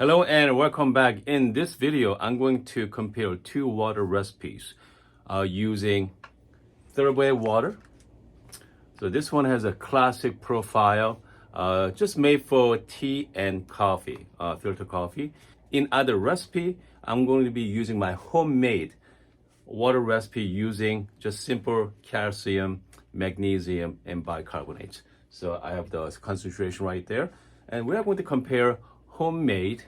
Hello and welcome back. In this video, I'm going to compare two water recipes using third wave water. So this one has a classic profile, just made for tea and coffee, filter coffee. In other recipe, I'm going to be using my homemade water recipe using just simple calcium, magnesium, and bicarbonate. So I have the concentration right there. And we are going to compare homemade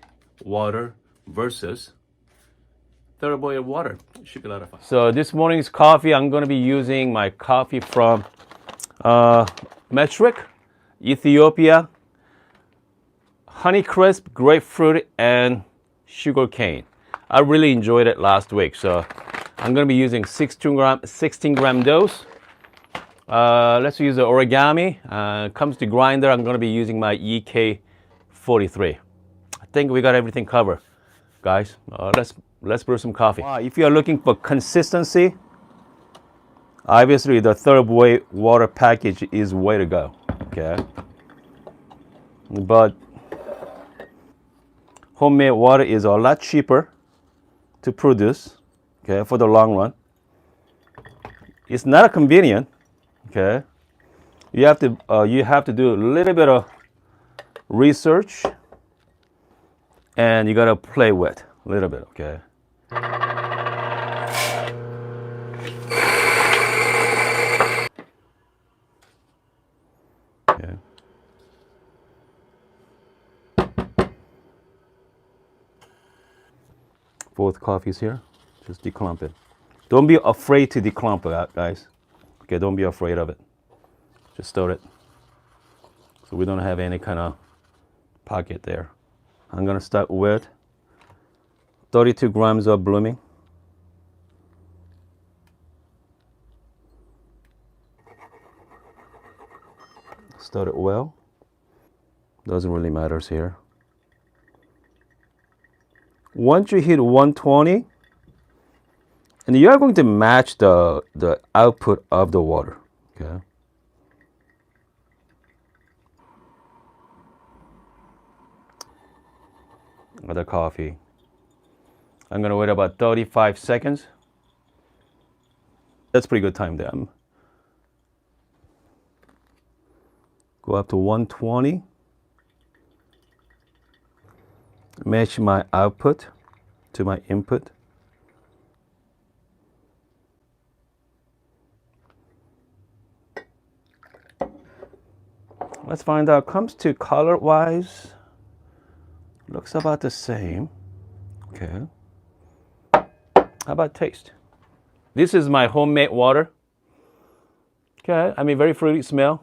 water versus third boiled water. It should be a lot of fun. So this morning's coffee, I'm going to be using my coffee from Metric, Ethiopia, Honeycrisp, grapefruit, and sugar cane. I really enjoyed it last week, so I'm going to be using 16 gram dose. Let's use the origami. Comes to grinder, I'm going to be using my EK43. I think we got everything covered, guys. Let's brew some coffee. If you are looking for consistency, obviously the third wave water package is way to go. Okay, but homemade water is a lot cheaper to produce. Okay, for the long run, it's not convenient. Okay, you have to do a little bit of research, and you gotta play with a little bit. Okay. Okay. Both coffees here. Just declump it. Don't be afraid to declump it, guys. Okay, don't be afraid of it. Just stir it. So we don't have any kind of pocket there. I'm gonna start with 32 grams of blooming. Stir it well. Doesn't really matter here. Once you hit 120, and you are going to match the output of the water. Okay. Other coffee. I'm gonna wait about 35 seconds. That's pretty good time there. Go up to 120. Match my output to my input. Let's find out. Comes to color wise, looks about the same. Okay. How about taste? This is my homemade water. Okay, I mean very fruity smell.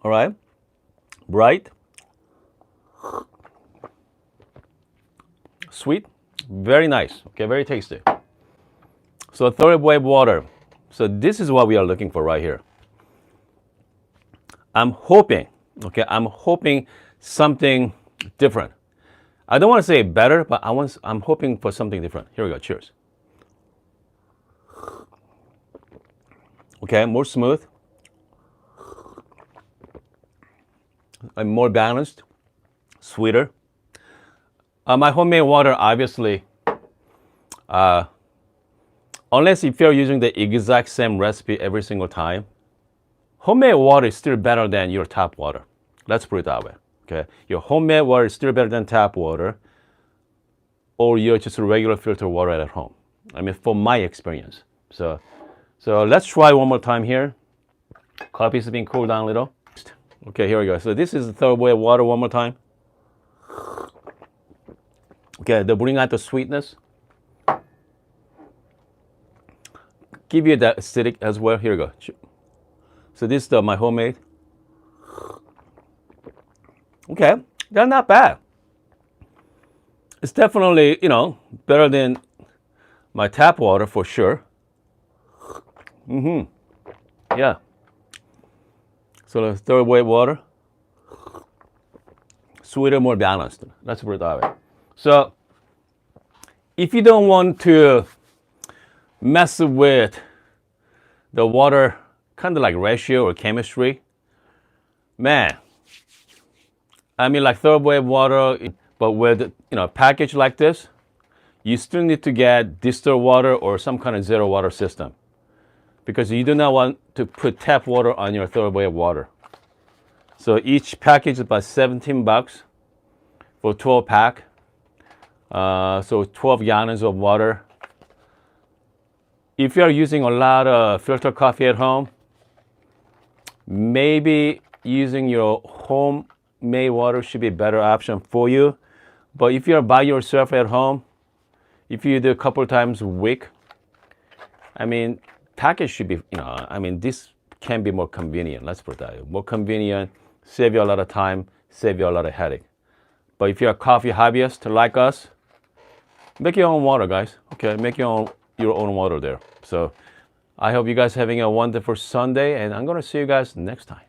All right, bright, sweet, very nice. Okay, very tasty. So third wave water. So this is what we are looking for right here. I'm hoping something different. I don't want to say better, but I'm hoping for something different. Here we go. Cheers. Okay, more smooth and more balanced, sweeter. My homemade water, obviously, unless if you're using the exact same recipe every single time, homemade water is still better than your tap water. Let's put it that way. Okay, your homemade water is still better than tap water, or you're just regular filter water at home. I mean, from my experience. So let's try one more time here. Coffee's been cooled down a little. Okay, here we go. So this is the third wave water one more time. Okay, to bring out the sweetness. Give you that acidic as well. Here we go. So this is my homemade. Okay, they're not bad. It's definitely, better than my tap water for sure. Yeah. So the third wave water, sweeter, more balanced. Let's put it that way. So if you don't want to mess with the water kind of like ratio or chemistry, man, I mean, like third wave water, but with a package like this, you still need to get distilled water or some kind of zero water system, because you do not want to put tap water on your third wave water. So each package is about $17 for 12 pack. So 12 gallons of water. If you are using a lot of filter coffee at home, maybe using your homemade water should be a better option for you. But if you're by yourself at home, if you do a couple times a week, I mean, package should be, this can be more convenient. Let's put it that way. More convenient, save you a lot of time, save you a lot of headache. But if you're a coffee hobbyist like us, make your own water, guys. Okay, make your own water there. So I hope you guys having a wonderful Sunday, and I'm going to see you guys next time.